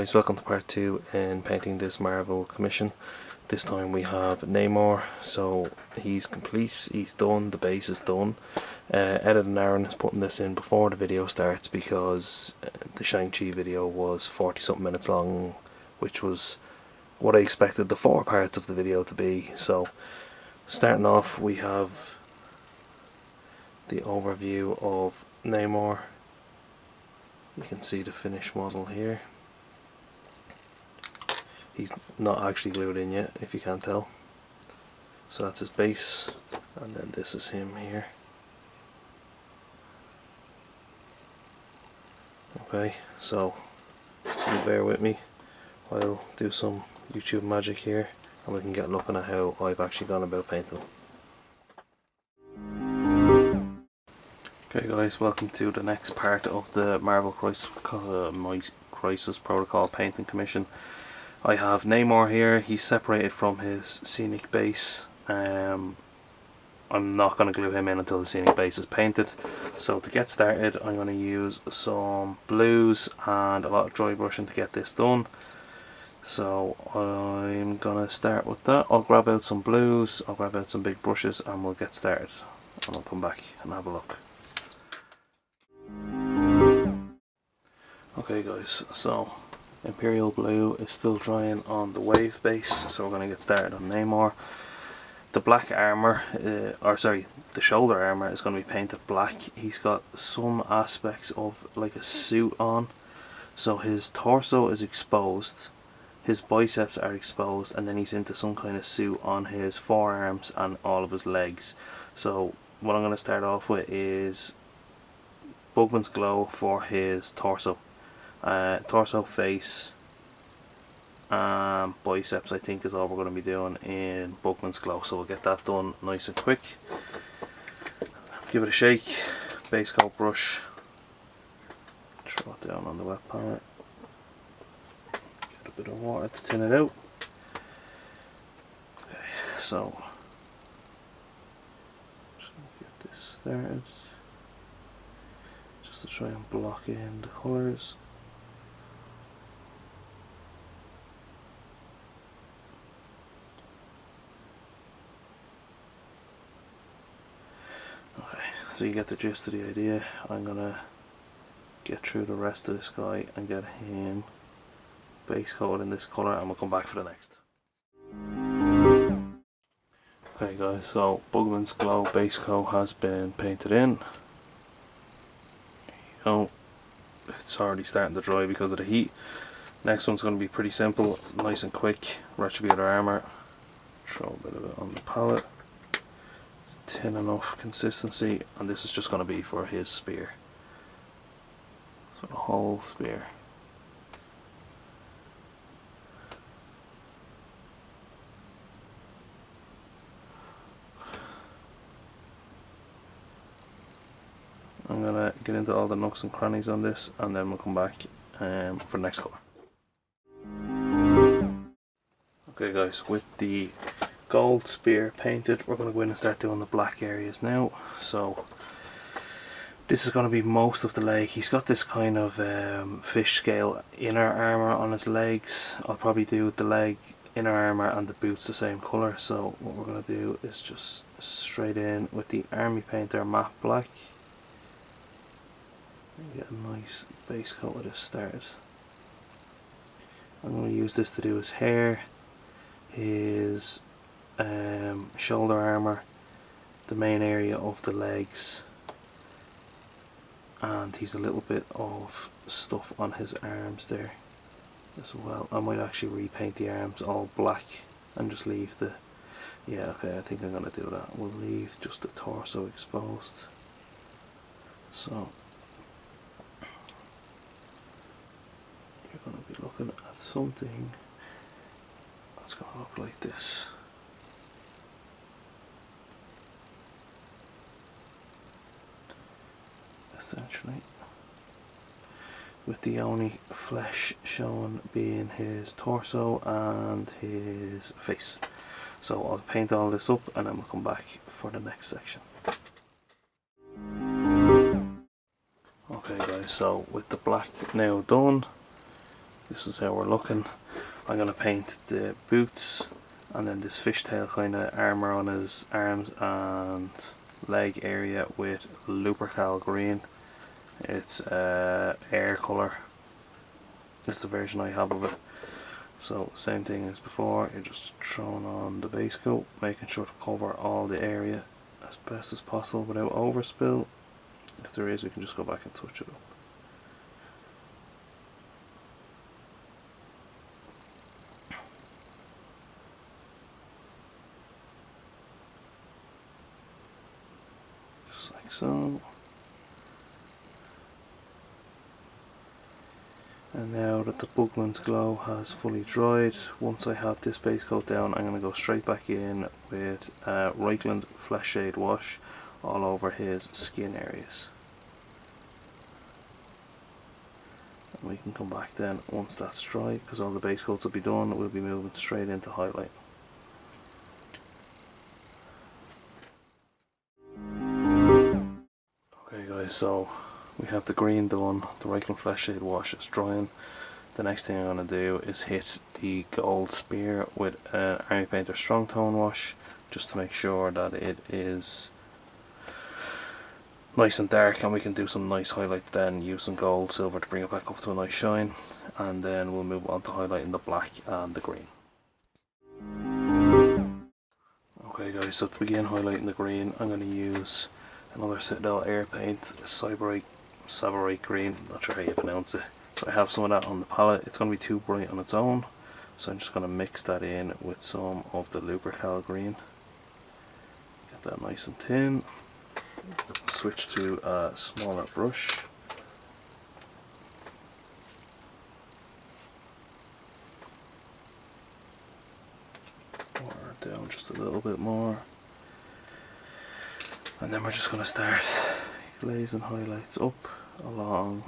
guys, welcome to part 2 in painting this Marvel commission. This time we have Namor, so he's complete, he's done, the base is done. Ed and Aaron is putting this in before the video starts because the Shang-Chi video was 40 something minutes long, which was what I expected the 4 parts of the video to be. So starting off, we have the overview of Namor. You can see the finished model here. He's not actually glued in yet, if you can't tell. So that's his base, and then this is him here. Okay, so you bear with me. I'll do some YouTube magic here, and we can get looking at how I've actually gone about painting. Okay guys, welcome to the next part of the Marvel Crisis Protocol painting commission. I have Namor here. He's separated from his scenic base. I'm not going to glue him in until the scenic base is painted. So to get started, I'm going to use some blues and a lot of dry brushing to get this done. So I'm going to start with that. I'll grab out some blues, I'll grab out some big brushes, and we'll get started. And I'll come back and have a look. Okay guys, so Imperial Blue is still drying on the wave base, so we're going to get started on Namor. The black armour, the shoulder armour is going to be painted black. He's got some aspects of like a suit on, so his torso is exposed, his biceps are exposed, and then he's into some kind of suit on his forearms and all of his legs. So what I'm going to start off with is Bugman's Glow for his torso. Torso, face, and biceps I think is all we're going to be doing in Bugman's Glow, so we'll get that done nice and quick. Give it a shake, base coat brush, throw it down on the wet palette, get a bit of water to thin it out. Okay, so just going to get this started, just to try and block in the colours. So you get the gist of the idea. I'm gonna get through the rest of this guy and get him base coated in this colour, and we'll come back for the next. Okay guys, so Bugman's Glow base coat has been painted in. There you go. It's already starting to dry because of the heat. Next one's going to be pretty simple, nice and quick. Retributor armour. Throw a bit of it on the palette. Thin enough consistency, and this is just going to be for his spear, so the whole spear. I'm going to get into all the nooks and crannies on this, and then we'll come back for the next colour. Okay guys, with the gold spear painted, we're going to go in and start doing the black areas now. So this is going to be most of the leg. He's got this kind of fish scale inner armour on his legs. I'll probably do the leg inner armour and the boots the same colour. So what we're going to do is just straight in with the Army Painter matte black and get a nice base coat with this started. I'm going to use this to do his hair, his shoulder armour, the main area of the legs, and he's a little bit of stuff on his arms there as well. I might actually repaint the arms all black and just leave the, yeah, okay, I think I'm going to do that. We'll leave just the torso exposed. So you're going to be looking at something that's going to look like this. Essentially, with the only flesh shown being his torso and his face. So I'll paint all this up and then we'll come back for the next section. Okay guys, so with the black now done, This is how we're looking. I'm going to paint the boots and then this fishtail kind of armour on his arms and leg area with Lupercal green. It's air colour. It's the version I have of it. So same thing as before, you're just throwing on the base coat, making sure to cover all the area as best as possible without overspill. If there is, we can just go back and touch it up. Just like so. And now that the Bugman's Glow has fully dried, once I have this base coat down, I'm going to go straight back in with Reichland Flesh Shade Wash all over his skin areas. And we can come back then once that's dry, because all the base coats will be done, we'll be moving straight into highlight. Okay guys, so we have the green done, the Reichland Flesh Shade Wash is drying. The next thing I'm going to do is hit the gold spear with an Army Painter Strong Tone Wash, just to make sure that it is nice and dark, and we can do some nice highlight then, use some gold, silver to bring it back up to a nice shine, and then we'll move on to highlighting the black and the green. Okay guys, so to begin highlighting the green, I'm going to use another Citadel Air Paint, Saborite Green, not sure how you pronounce it. So I have some of that on the palette. It's going to be too bright on its own, so I'm just going to mix that in with some of the Lupercal Green. Get that nice and thin. Switch to a smaller brush. Water it down just a little bit more. And then we're just going to start glazing highlights up along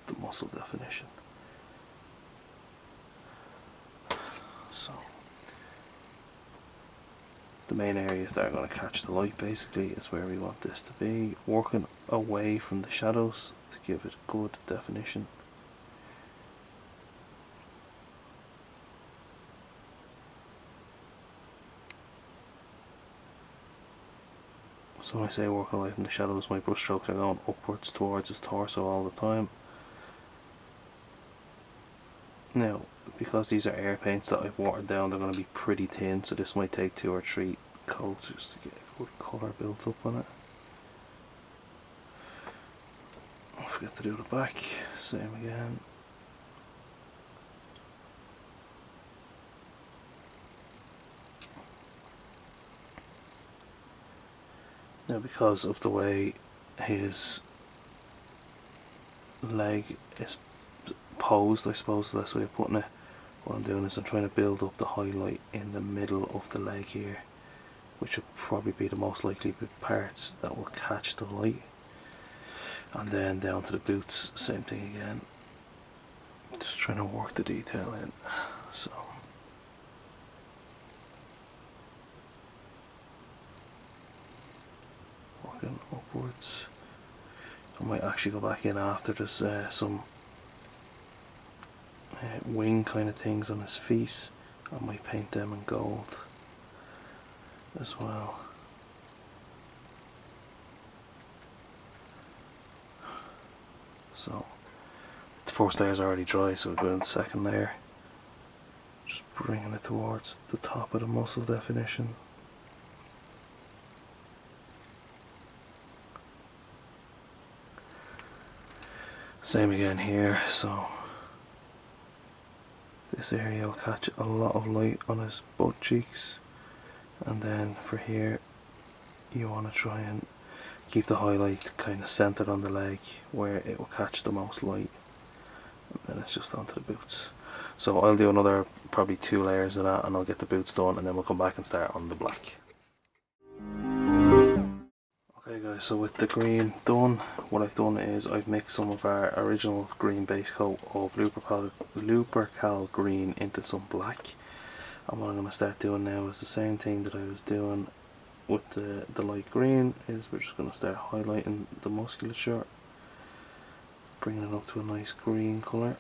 the muscle definition. So the main areas that are going to catch the light basically is where we want this to be, working away from the shadows to give it good definition. So when I say working away from the shadows, my brush strokes are going upwards towards his torso all the time. Now, because these are air paints that I've watered down, they're going to be pretty thin, so this might take 2 or 3 coats just to get a good colour built up on it. Don't forget to do the back, same again. Now, because of the way his leg is posed, I suppose the best way of putting it, what I'm doing is I'm trying to build up the highlight in the middle of the leg here, which will probably be the most likely parts that will catch the light. And then down to the boots, same thing again, just trying to work the detail in. So working upwards. I might actually go back in after there's some wing kind of things on his feet. I might paint them in gold as well. So the first layer is already dry, so we'll go in the second layer, just bringing it towards the top of the muscle definition. Same again here, so this area will catch a lot of light on his butt cheeks, and then for here you want to try and keep the highlight kind of centered on the leg where it will catch the most light, and then it's just onto the boots. So I'll do another probably 2 layers of that, and I'll get the boots done, and then we'll come back and start on the black. Okay guys, so with the green done, what I've done is I've mixed some of our original green base coat of Lupercal green into some black, and what I'm going to start doing now is the same thing that I was doing with the light green, is we're just going to start highlighting the musculature, bringing it up to a nice green colour,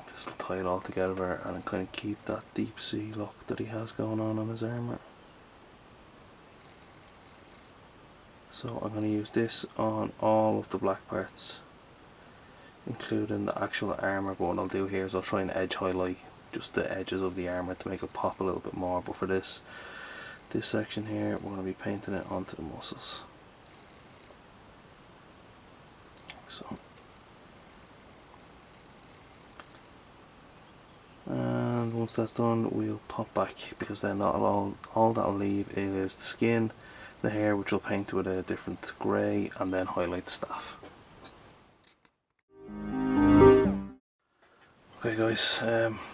This will tie it all together and kind of keep that deep sea look that he has going on his armour. So I'm going to use this on all of the black parts, including the actual armour. But what I'll do here is I'll try and edge highlight just the edges of the armour to make it pop a little bit more. But for this section here, we're going to be painting it onto the muscles. So, and once that's done, we'll pop back, because then all that'll leave is the skin, the hair, which we'll paint with a different grey, and then highlight the staff. Okay guys,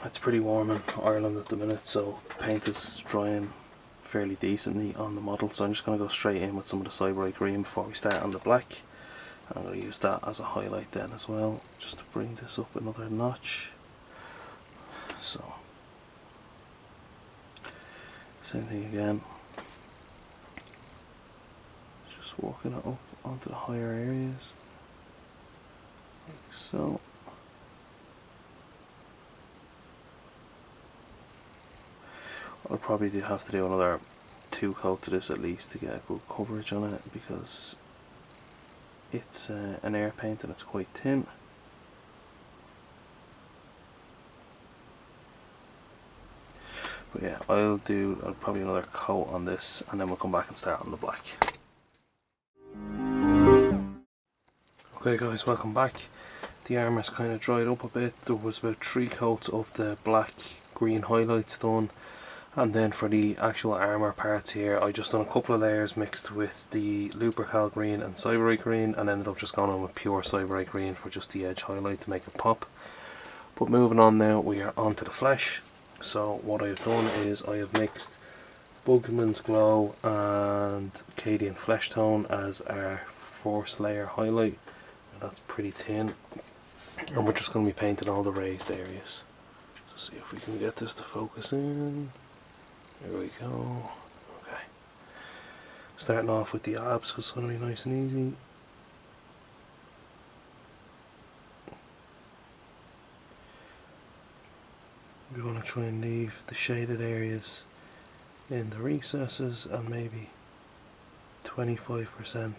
it's pretty warm in Ireland at the minute, so paint is drying fairly decently on the model, so I'm just going to go straight in with some of the Submariner green before we start on the black. I'm going to use that as a highlight then as well, just to bring this up another notch. So, same thing again, just working it up onto the higher areas, like so. I'll probably have to do another 2 coats of this at least to get a good coverage on it, because it's an air paint and it's quite thin. But yeah, I'll do probably another coat on this, and then we'll come back and start on the black. Okay guys, welcome back. The armour's kind of dried up a bit. There was about 3 coats of the black green highlights done, and then for the actual armour parts here, I just done a couple of layers mixed with the Lupercal green and Submariner green, and ended up just going on with pure Submariner green for just the edge highlight to make it pop. But moving on now, we are onto the flesh. So what I've done is I have mixed Bugman's Glow and Cadian Flesh Tone as our first layer highlight. That's pretty thin, and we're just going to be painting all the raised areas. So see if we can get this to focus in. There we go. Okay, starting off with the abs, because it's going to be nice and easy. We want to try and leave the shaded areas in the recesses, and maybe 25%